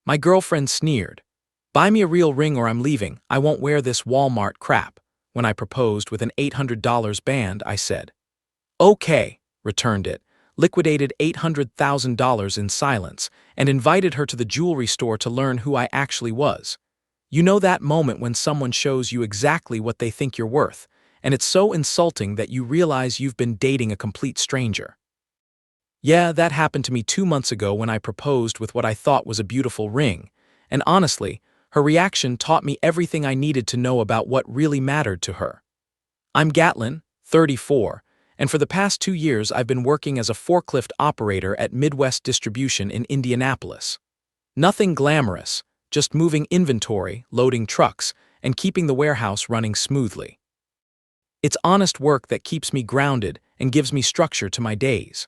My girlfriend sneered. "Buy me a real ring or I'm leaving. I won't wear this Walmart crap." When I proposed with an $800 band, I said, "Okay," returned it, liquidated $800,000 in silence, and invited her to the jewelry store to learn who I actually was. You know that moment when someone shows you exactly what they think you're worth, and it's so insulting that you realize you've been dating a complete stranger. Yeah, that happened to me 2 months ago when I proposed with what I thought was a beautiful ring, and honestly, her reaction taught me everything I needed to know about what really mattered to her. I'm Gatlin, 34, and for the past 2 years I've been working as a forklift operator at Midwest Distribution in Indianapolis. Nothing glamorous, just moving inventory, loading trucks, and keeping the warehouse running smoothly. It's honest work that keeps me grounded and gives me structure to my days.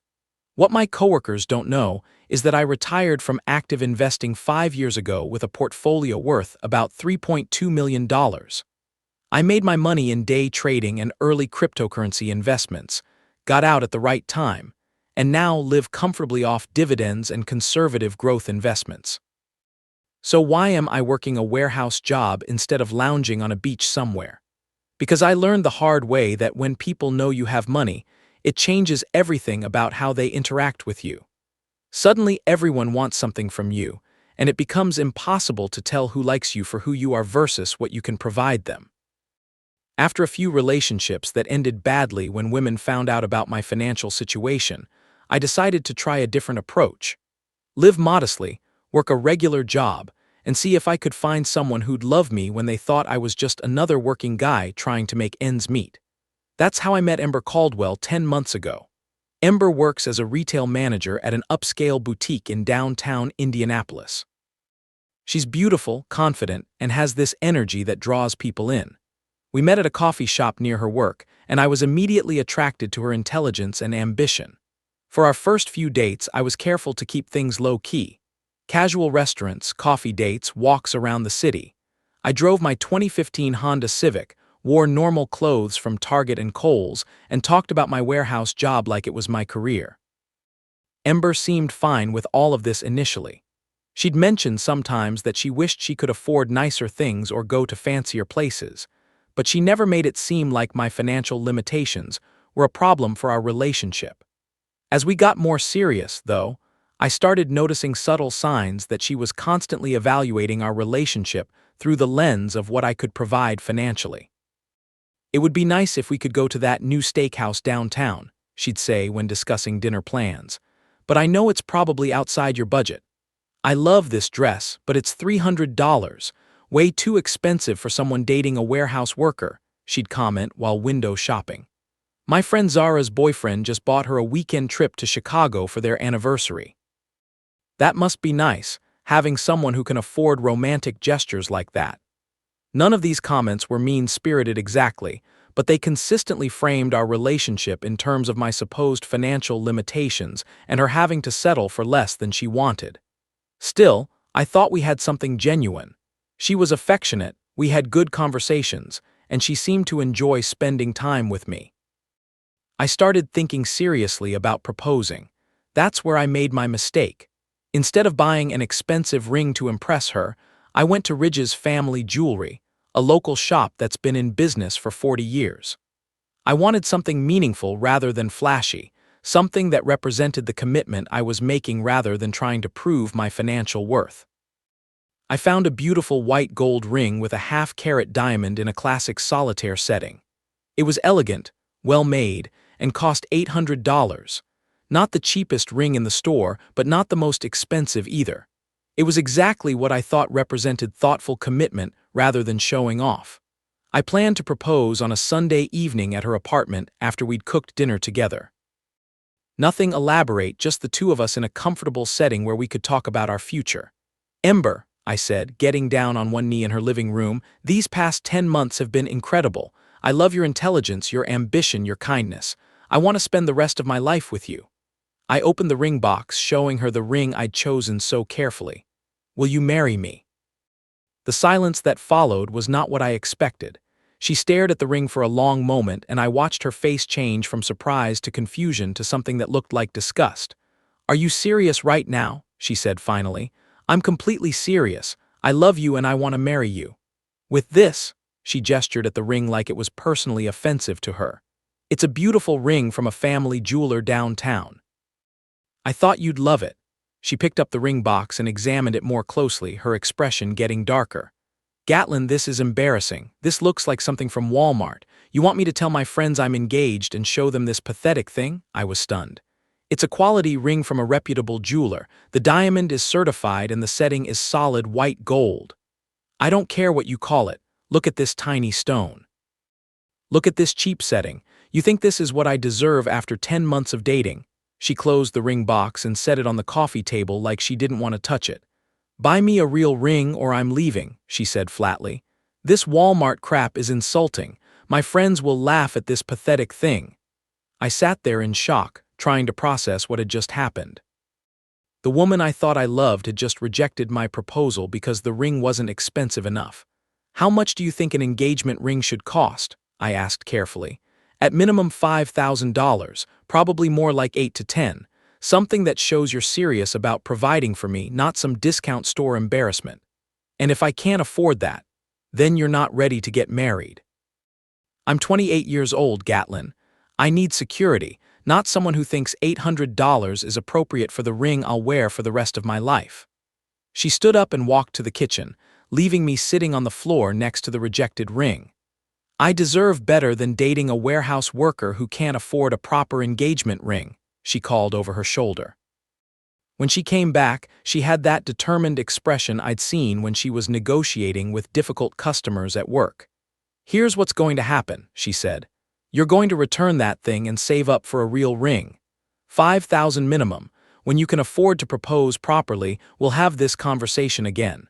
What my coworkers don't know is that I retired from active investing 5 years ago with a portfolio worth about $3.2 million. I made my money in day trading and early cryptocurrency investments, got out at the right time, and now live comfortably off dividends and conservative growth investments. So why am I working a warehouse job instead of lounging on a beach somewhere? Because I learned the hard way that when people know you have money, it changes everything about how they interact with you. Suddenly everyone wants something from you, and it becomes impossible to tell who likes you for who you are versus what you can provide them. After a few relationships that ended badly when women found out about my financial situation, I decided to try a different approach. Live modestly, work a regular job, and see if I could find someone who'd love me when they thought I was just another working guy trying to make ends meet. That's how I met Ember Caldwell 10 months ago. Ember works as a retail manager at an upscale boutique in downtown Indianapolis. She's beautiful, confident, and has this energy that draws people in. We met at a coffee shop near her work, and I was immediately attracted to her intelligence and ambition. For our first few dates, I was careful to keep things low-key. Casual restaurants, coffee dates, walks around the city. I drove my 2015 Honda Civic, wore normal clothes from Target and Kohl's, and talked about my warehouse job like it was my career. Ember seemed fine with all of this initially. She'd mentioned sometimes that she wished she could afford nicer things or go to fancier places, but she never made it seem like my financial limitations were a problem for our relationship. As we got more serious, though, I started noticing subtle signs that she was constantly evaluating our relationship through the lens of what I could provide financially. "It would be nice if we could go to that new steakhouse downtown," she'd say when discussing dinner plans, "but I know it's probably outside your budget. I love this dress, but it's $300, way too expensive for someone dating a warehouse worker," she'd comment while window shopping. "My friend Zara's boyfriend just bought her a weekend trip to Chicago for their anniversary. That must be nice, having someone who can afford romantic gestures like that." None of these comments were mean-spirited exactly, but they consistently framed our relationship in terms of my supposed financial limitations and her having to settle for less than she wanted. Still, I thought we had something genuine. She was affectionate, we had good conversations, and she seemed to enjoy spending time with me. I started thinking seriously about proposing. That's where I made my mistake. Instead of buying an expensive ring to impress her, I went to Ridge's Family Jewelry, a local shop that's been in business for 40 years. I wanted something meaningful rather than flashy, something that represented the commitment I was making rather than trying to prove my financial worth. I found a beautiful white gold ring with a half-carat diamond in a classic solitaire setting. It was elegant, well-made, and cost $800. Not the cheapest ring in the store, but not the most expensive either. It was exactly what I thought represented thoughtful commitment rather than showing off. I planned to propose on a Sunday evening at her apartment after we'd cooked dinner together. Nothing elaborate, just the two of us in a comfortable setting where we could talk about our future. "Ember," I said, getting down on one knee in her living room, "these past 10 months have been incredible. I love your intelligence, your ambition, your kindness. I want to spend the rest of my life with you." I opened the ring box, showing her the ring I'd chosen so carefully. "Will you marry me?" The silence that followed was not what I expected. She stared at the ring for a long moment, and I watched her face change from surprise to confusion to something that looked like disgust. "Are you serious right now?" she said finally. I'm completely serious. I love you and I want to marry you. With this, she gestured at the ring like it was personally offensive to her. It's a beautiful ring from a family jeweler downtown. I thought you'd love it. She picked up the ring box and examined it more closely, her expression getting darker. Gatlin, this is embarrassing. This looks like something from Walmart. You want me to tell my friends I'm engaged and show them this pathetic thing? I was stunned. It's a quality ring from a reputable jeweler. The diamond is certified and the setting is solid white gold. I don't care what you call it. Look at this tiny stone. Look at this cheap setting. You think this is what I deserve after 10 months of dating? She closed the ring box and set it on the coffee table like she didn't want to touch it. Buy me a real ring or I'm leaving, she said flatly. This Walmart crap is insulting. My friends will laugh at this pathetic thing. I sat there in shock, trying to process what had just happened. The woman I thought I loved had just rejected my proposal because the ring wasn't expensive enough. How much do you think an engagement ring should cost? I asked carefully. At minimum $5,000, probably more like 8 to 10. Something that shows you're serious about providing for me, not some discount store embarrassment. And if I can't afford that, then you're not ready to get married. I'm 28 years old, Gatlin. I need security, not someone who thinks $800 is appropriate for the ring I'll wear for the rest of my life. She stood up and walked to the kitchen, leaving me sitting on the floor next to the rejected ring. I deserve better than dating a warehouse worker who can't afford a proper engagement ring, she called over her shoulder. When she came back, she had that determined expression I'd seen when she was negotiating with difficult customers at work. Here's what's going to happen, she said. You're going to return that thing and save up for a real ring. $5,000 minimum. When you can afford to propose properly, we'll have this conversation again.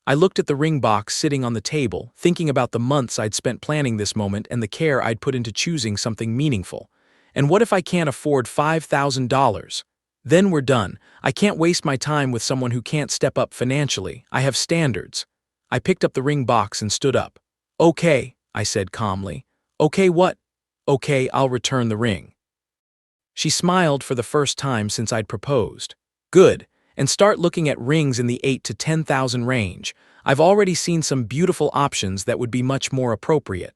I looked at the ring box sitting on the table, thinking about the months I'd spent planning this moment and the care I'd put into choosing something meaningful. And what if I can't afford $5,000? Then we're done. I can't waste my time with someone who can't step up financially. I have standards. I picked up the ring box and stood up. Okay, I said calmly. Okay, what? Okay, I'll return the ring. She smiled for the first time since I'd proposed. Good. And start looking at rings in the 8 to 10,000 range. I've already seen some beautiful options that would be much more appropriate.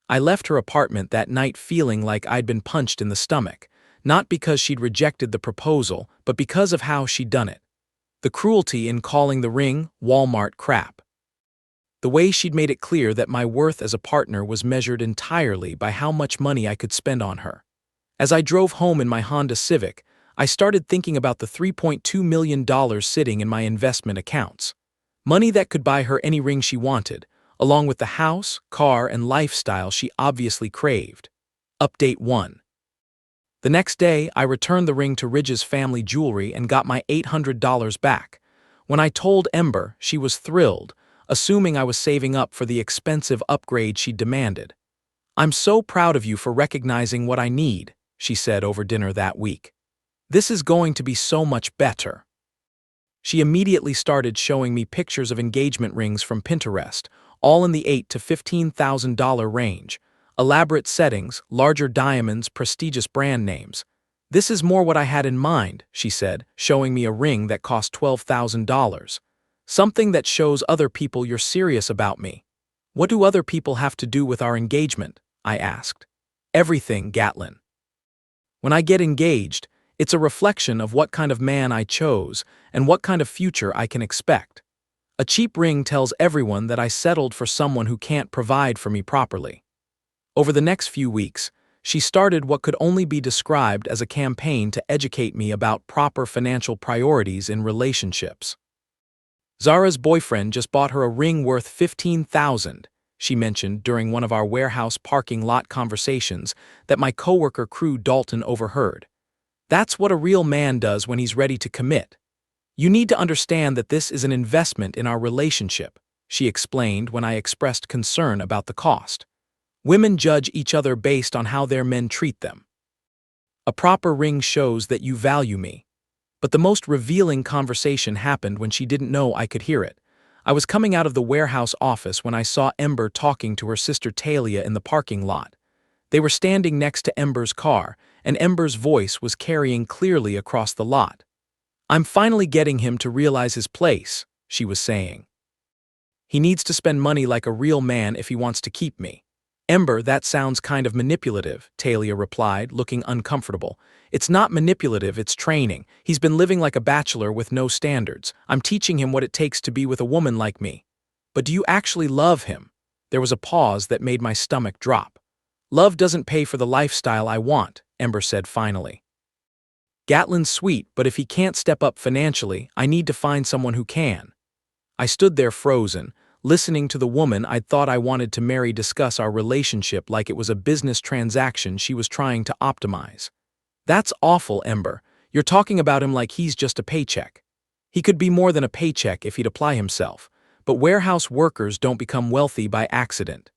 I left her apartment that night feeling like I'd been punched in the stomach, not because she'd rejected the proposal, but because of how she'd done it. The cruelty in calling the ring Walmart crap. The way she'd made it clear that my worth as a partner was measured entirely by how much money I could spend on her. As I drove home in my Honda Civic, I started thinking about the $3.2 million sitting in my investment accounts. Money that could buy her any ring she wanted, along with the house, car, and lifestyle she obviously craved. Update 1. The next day, I returned the ring to Ridge's family jewelry and got my $800 back. When I told Ember, she was thrilled, assuming I was saving up for the expensive upgrade she demanded. I'm so proud of you for recognizing what I need, she said over dinner that week. This is going to be so much better. She immediately started showing me pictures of engagement rings from Pinterest, all in the $8,000 to $15,000 range. Elaborate settings, larger diamonds, prestigious brand names. This is more what I had in mind, she said, showing me a ring that cost $12,000. Something that shows other people you're serious about me. What do other people have to do with our engagement? I asked. Everything, Gatlin. When I get engaged, it's a reflection of what kind of man I chose and what kind of future I can expect. A cheap ring tells everyone that I settled for someone who can't provide for me properly. Over the next few weeks, she started what could only be described as a campaign to educate me about proper financial priorities in relationships. Zara's boyfriend just bought her a ring worth $15,000, she mentioned during one of our warehouse parking lot conversations that my coworker Crew Dalton overheard. That's what a real man does when he's ready to commit. You need to understand that this is an investment in our relationship, she explained when I expressed concern about the cost. Women judge each other based on how their men treat them. A proper ring shows that you value me. But the most revealing conversation happened when she didn't know I could hear it. I was coming out of the warehouse office when I saw Ember talking to her sister Talia in the parking lot. They were standing next to Ember's car, and Ember's voice was carrying clearly across the lot. I'm finally getting him to realize his place, she was saying. He needs to spend money like a real man if he wants to keep me. Ember, that sounds kind of manipulative, Talia replied, looking uncomfortable. It's not manipulative, it's training. He's been living like a bachelor with no standards. I'm teaching him what it takes to be with a woman like me. But do you actually love him? There was a pause that made my stomach drop. Love doesn't pay for the lifestyle I want, Ember said finally. Gatlin's sweet, but if he can't step up financially, I need to find someone who can. I stood there frozen, listening to the woman I'd thought I wanted to marry discuss our relationship like it was a business transaction she was trying to optimize. That's awful, Ember. You're talking about him like he's just a paycheck. He could be more than a paycheck if he'd apply himself, but warehouse workers don't become wealthy by accident.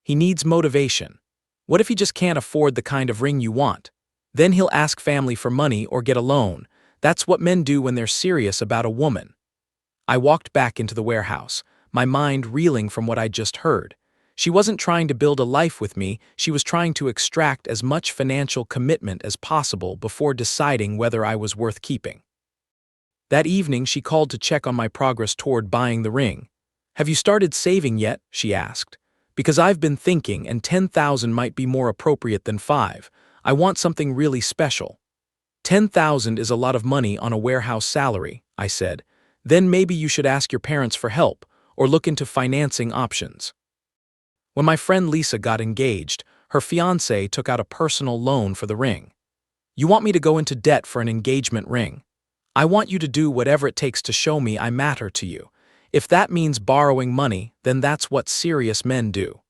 He needs motivation. What if he just can't afford the kind of ring you want? Then he'll ask family for money or get a loan. That's what men do when they're serious about a woman. I walked back into the warehouse, my mind reeling from what I'd just heard. She wasn't trying to build a life with me, she was trying to extract as much financial commitment as possible before deciding whether I was worth keeping. That evening, she called to check on my progress toward buying the ring. Have you started saving yet? She asked. Because I've been thinking, and 10,000 might be more appropriate than 5. I want something really special. 10,000 is a lot of money on a warehouse salary, I said. Then maybe you should ask your parents for help, or look into financing options. When my friend Lisa got engaged, her fiancé took out a personal loan for the ring. You want me to go into debt for an engagement ring? I want you to do whatever it takes to show me I matter to you. If that means borrowing money, then that's what serious men do.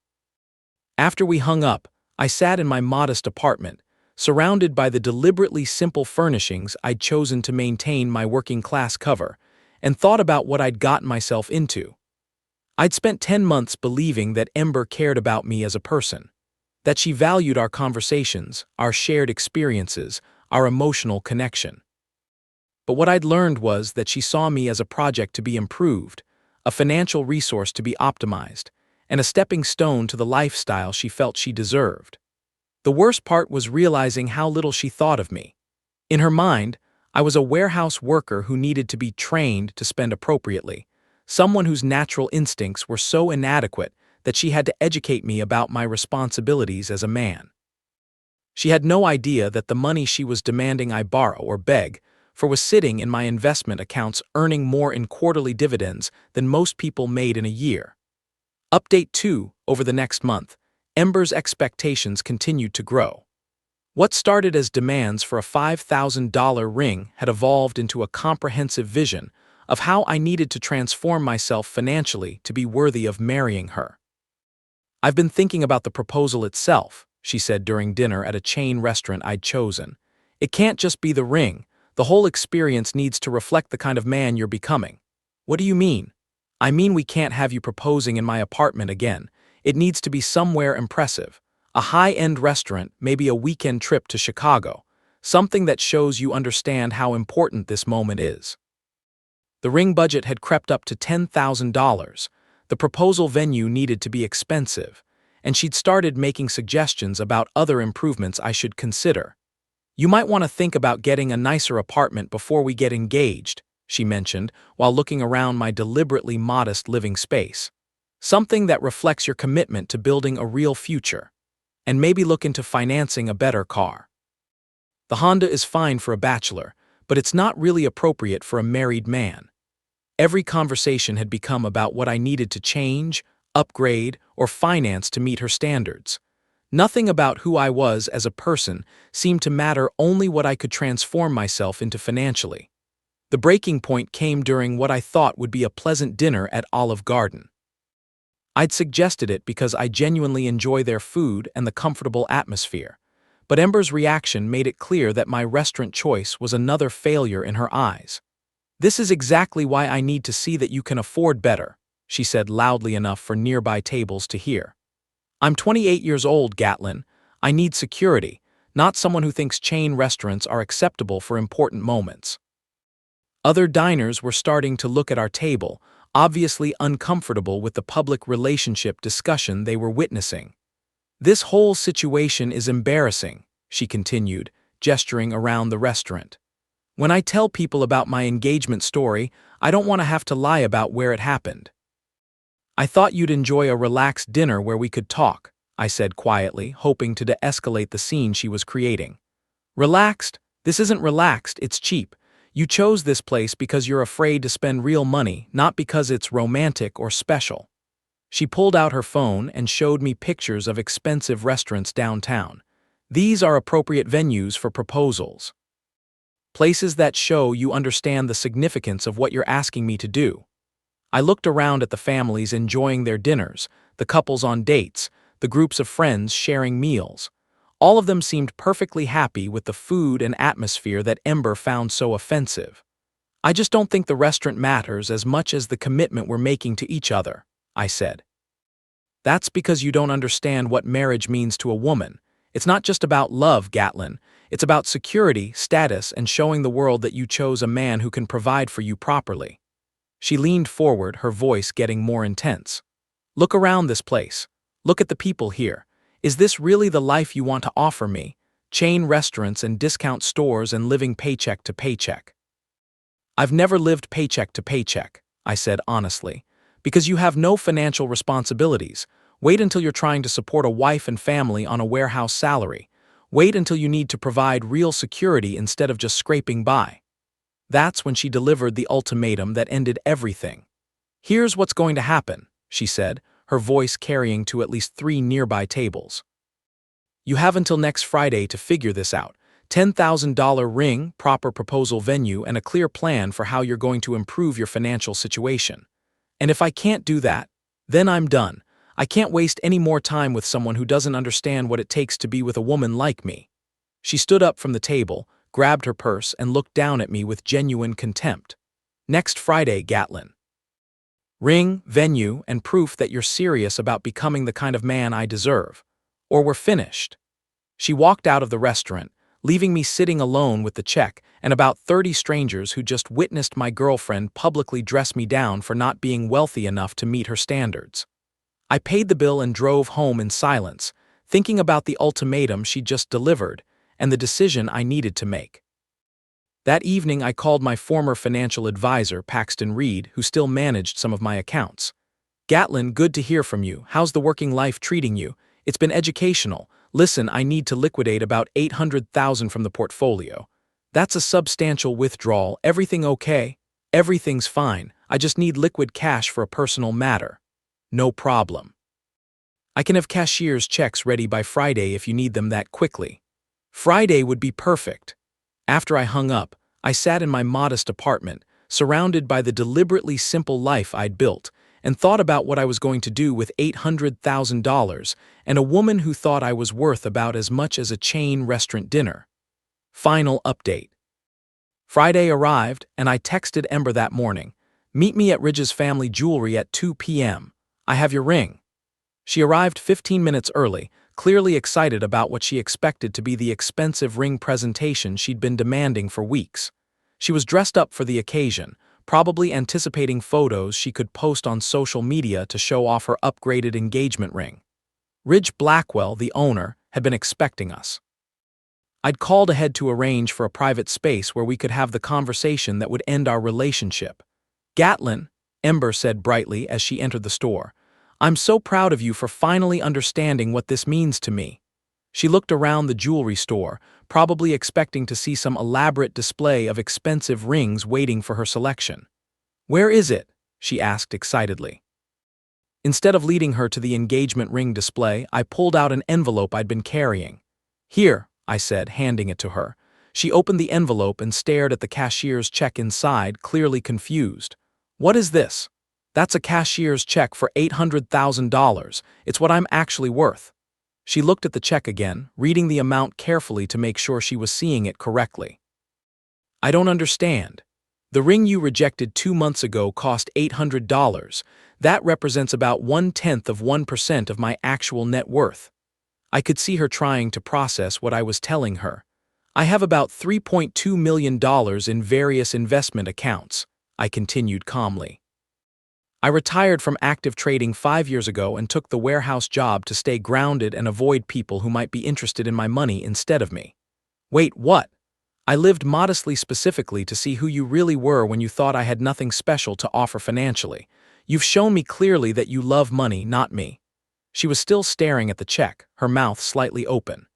After we hung up, I sat in my modest apartment, surrounded by the deliberately simple furnishings I'd chosen to maintain my working-class cover, and thought about what I'd gotten myself into. I'd spent 10 months believing that Ember cared about me as a person, that she valued our conversations, our shared experiences, our emotional connection. But what I'd learned was that she saw me as a project to be improved, a financial resource to be optimized, and a stepping stone to the lifestyle she felt she deserved. The worst part was realizing how little she thought of me. In her mind, I was a warehouse worker who needed to be trained to spend appropriately, someone whose natural instincts were so inadequate that she had to educate me about my responsibilities as a man. She had no idea that the money she was demanding I borrow or beg for was sitting in my investment accounts earning more in quarterly dividends than most people made in a year. Update 2, over the next month, Ember's expectations continued to grow. What started as demands for a $5,000 ring had evolved into a comprehensive vision of how I needed to transform myself financially to be worthy of marrying her. I've been thinking about the proposal itself, she said during dinner at a chain restaurant I'd chosen. It can't just be the ring. The whole experience needs to reflect the kind of man you're becoming. What do you mean? I mean we can't have you proposing in my apartment again. It needs to be somewhere impressive. A high-end restaurant, maybe a weekend trip to Chicago. Something that shows you understand how important this moment is. The ring budget had crept up to $10,000. The proposal venue needed to be expensive, and she'd started making suggestions about other improvements I should consider. You might want to think about getting a nicer apartment before we get engaged, she mentioned, while looking around my deliberately modest living space. Something that reflects your commitment to building a real future. And maybe look into financing a better car. The Honda is fine for a bachelor, but it's not really appropriate for a married man. Every conversation had become about what I needed to change, upgrade, or finance to meet her standards. Nothing about who I was as a person seemed to matter, only what I could transform myself into financially. The breaking point came during what I thought would be a pleasant dinner at Olive Garden. I'd suggested it because I genuinely enjoy their food and the comfortable atmosphere, but Ember's reaction made it clear that my restaurant choice was another failure in her eyes. This is exactly why I need to see that you can afford better, she said loudly enough for nearby tables to hear. I'm 28 years old, Gatlin. I need security, not someone who thinks chain restaurants are acceptable for important moments. Other diners were starting to look at our table, obviously uncomfortable with the public relationship discussion they were witnessing. This whole situation is embarrassing, she continued, gesturing around the restaurant. When I tell people about my engagement story, I don't want to have to lie about where it happened. I thought you'd enjoy a relaxed dinner where we could talk, I said quietly, hoping to de-escalate the scene she was creating. Relaxed? This isn't relaxed, it's cheap. You chose this place because you're afraid to spend real money, not because it's romantic or special. She pulled out her phone and showed me pictures of expensive restaurants downtown. These are appropriate venues for proposals. Places that show you understand the significance of what you're asking me to do. I looked around at the families enjoying their dinners, the couples on dates, the groups of friends sharing meals. All of them seemed perfectly happy with the food and atmosphere that Ember found so offensive. I just don't think the restaurant matters as much as the commitment we're making to each other, I said. That's because you don't understand what marriage means to a woman. It's not just about love, Gatlin. It's about security, status, and showing the world that you chose a man who can provide for you properly. She leaned forward, her voice getting more intense. Look around this place. Look at the people here. Is this really the life you want to offer me? Chain restaurants and discount stores and living paycheck to paycheck. I've never lived paycheck to paycheck, I said honestly. Because you have no financial responsibilities. Wait until you're trying to support a wife and family on a warehouse salary. Wait until you need to provide real security instead of just scraping by. That's when she delivered the ultimatum that ended everything. Here's what's going to happen, she said, her voice carrying to at least 3 nearby tables. You have until next Friday to figure this out. $10,000 ring, proper proposal venue, and a clear plan for how you're going to improve your financial situation. And if I can't do that, then I'm done. I can't waste any more time with someone who doesn't understand what it takes to be with a woman like me. She stood up from the table, grabbed her purse, and looked down at me with genuine contempt. Next Friday, Gatlin. Ring, venue, and proof that you're serious about becoming the kind of man I deserve. Or we're finished. She walked out of the restaurant, leaving me sitting alone with the check and about 30 strangers who just witnessed my girlfriend publicly dress me down for not being wealthy enough to meet her standards. I paid the bill and drove home in silence, thinking about the ultimatum she'd just delivered and the decision I needed to make. That evening, I called my former financial advisor, Paxton Reed, who still managed some of my accounts. Gatlin, good to hear from you. How's the working life treating you? It's been educational. Listen, I need to liquidate about $800,000 from the portfolio. That's a substantial withdrawal. Everything okay? Everything's fine. I just need liquid cash for a personal matter. No problem. I can have cashier's checks ready by Friday if you need them that quickly. Friday would be perfect. After I hung up, I sat in my modest apartment, surrounded by the deliberately simple life I'd built, and thought about what I was going to do with $800,000 and a woman who thought I was worth about as much as a chain restaurant dinner. Final update. Friday arrived, and I texted Ember that morning. Meet me at Ridge's family jewelry at 2 p.m. I have your ring. She arrived 15 minutes early, clearly excited about what she expected to be the expensive ring presentation she'd been demanding for weeks. She was dressed up for the occasion, probably anticipating photos she could post on social media to show off her upgraded engagement ring. Ridge Blackwell, the owner, had been expecting us. I'd called ahead to arrange for a private space where we could have the conversation that would end our relationship. Gatlin, Ember said brightly as she entered the store, I'm so proud of you for finally understanding what this means to me. She looked around the jewelry store, probably expecting to see some elaborate display of expensive rings waiting for her selection. Where is it? She asked excitedly. Instead of leading her to the engagement ring display, I pulled out an envelope I'd been carrying. Here, I said, handing it to her. She opened the envelope and stared at the cashier's check inside, clearly confused. What is this? That's a cashier's check for $800,000. It's what I'm actually worth. She looked at the check again, reading the amount carefully to make sure she was seeing it correctly. I don't understand. The ring you rejected 2 months ago cost $800. That represents about 0.1% of my actual net worth. I could see her trying to process what I was telling her. I have about $3.2 million in various investment accounts, I continued calmly. I retired from active trading 5 years ago and took the warehouse job to stay grounded and avoid people who might be interested in my money instead of me. Wait, what? I lived modestly specifically to see who you really were when you thought I had nothing special to offer financially. You've shown me clearly that you love money, not me." She was still staring at the check, her mouth slightly open.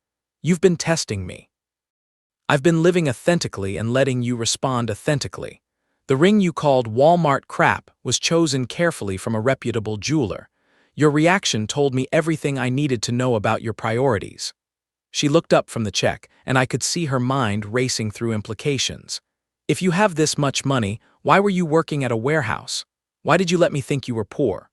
"You've been testing me. I've been living authentically and letting you respond authentically. The ring you called Walmart crap was chosen carefully from a reputable jeweler. Your reaction told me everything I needed to know about your priorities." She looked up from the check, and I could see her mind racing through implications. "If you have this much money, why were you working at a warehouse? Why did you let me think you were poor?"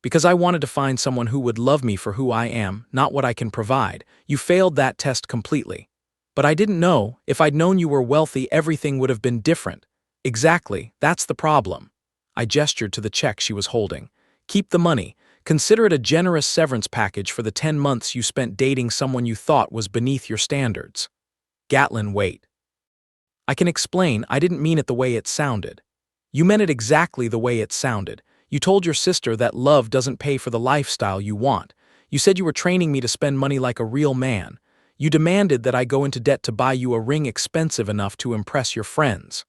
"Because I wanted to find someone who would love me for who I am, not what I can provide. You failed that test completely. But I didn't know. If I'd known you were wealthy, everything would have been different." "Exactly, that's the problem." I gestured to the check she was holding. "Keep the money. Consider it a generous severance package for the 10 months you spent dating someone you thought was beneath your standards." Gatlin, wait. "I can explain. I didn't mean it the way it sounded." "You meant it exactly the way it sounded. You told your sister that love doesn't pay for the lifestyle you want. You said you were training me to spend money like a real man. You demanded that I go into debt to buy you a ring expensive enough to impress your friends."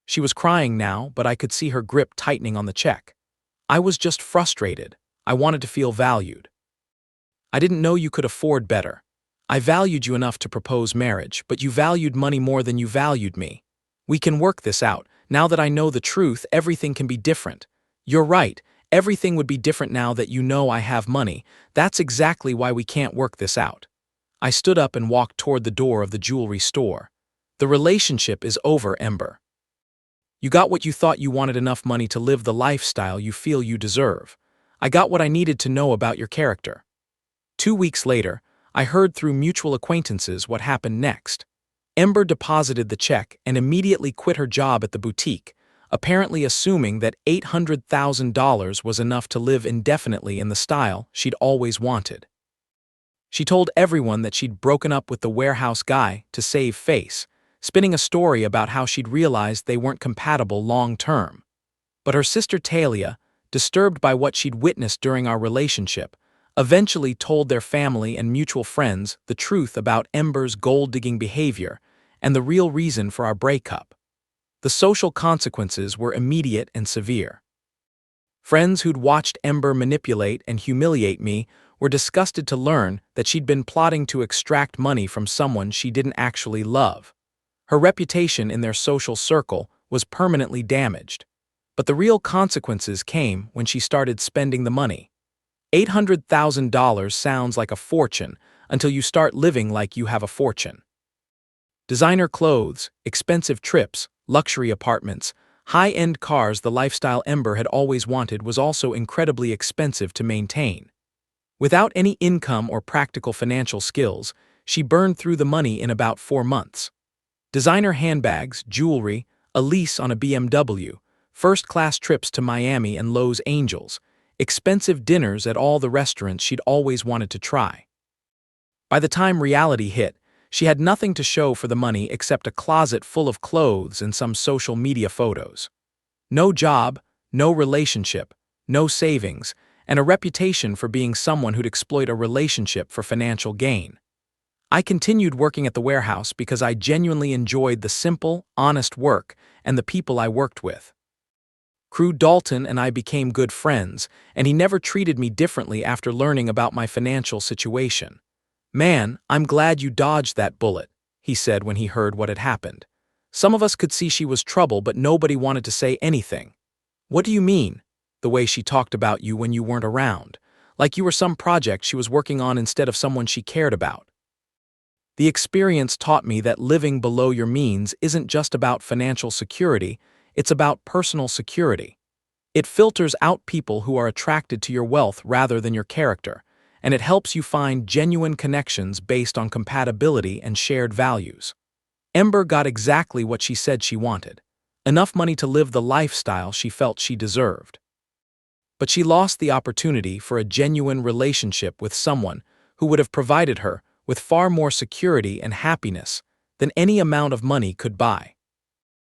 She was crying now, but I could see her grip tightening on the check. "I was just frustrated. I wanted to feel valued. I didn't know you could afford better. I valued you enough to propose marriage, but you valued money more than you valued me. We can work this out. Now that I know the truth, everything can be different." "You're right. Everything would be different now that you know I have money. That's exactly why we can't work this out." I stood up and walked toward the door of the jewelry store. "The relationship is over, Ember. You got what you thought. You wanted enough money to live the lifestyle you feel you deserve. I got what I needed to know about your character." 2 weeks later, I heard through mutual acquaintances what happened next. Ember deposited the check and immediately quit her job at the boutique, apparently assuming that $800,000 was enough to live indefinitely in the style she'd always wanted. She told everyone that she'd broken up with the warehouse guy to save face, spinning a story about how she'd realized they weren't compatible long-term. But her sister Talia, disturbed by what she'd witnessed during our relationship, eventually told their family and mutual friends the truth about Ember's gold-digging behavior and the real reason for our breakup. The social consequences were immediate and severe. Friends who'd watched Ember manipulate and humiliate me were disgusted to learn that she'd been plotting to extract money from someone she didn't actually love. Her reputation in their social circle was permanently damaged. But the real consequences came when she started spending the money. $800,000 sounds like a fortune until you start living like you have a fortune. Designer clothes, expensive trips, luxury apartments, high-end cars. The lifestyle Ember had always wanted was also incredibly expensive to maintain. Without any income or practical financial skills, she burned through the money in about 4 months. Designer handbags, jewelry, a lease on a BMW, first-class trips to Miami and Los Angeles, expensive dinners at all the restaurants she'd always wanted to try. By the time reality hit, she had nothing to show for the money except a closet full of clothes and some social media photos. No job, no relationship, no savings, and a reputation for being someone who'd exploit a relationship for financial gain. I continued working at the warehouse because I genuinely enjoyed the simple, honest work and the people I worked with. Crew Dalton and I became good friends, and he never treated me differently after learning about my financial situation. "Man, I'm glad you dodged that bullet," he said when he heard what had happened. "Some of us could see she was trouble, but nobody wanted to say anything." "What do you mean?" "The way she talked about you when you weren't around. Like you were some project she was working on instead of someone she cared about." The experience taught me that living below your means isn't just about financial security, it's about personal security. It filters out people who are attracted to your wealth rather than your character, and it helps you find genuine connections based on compatibility and shared values. Ember got exactly what she said she wanted: enough money to live the lifestyle she felt she deserved. But she lost the opportunity for a genuine relationship with someone who would have provided her with far more security and happiness than any amount of money could buy.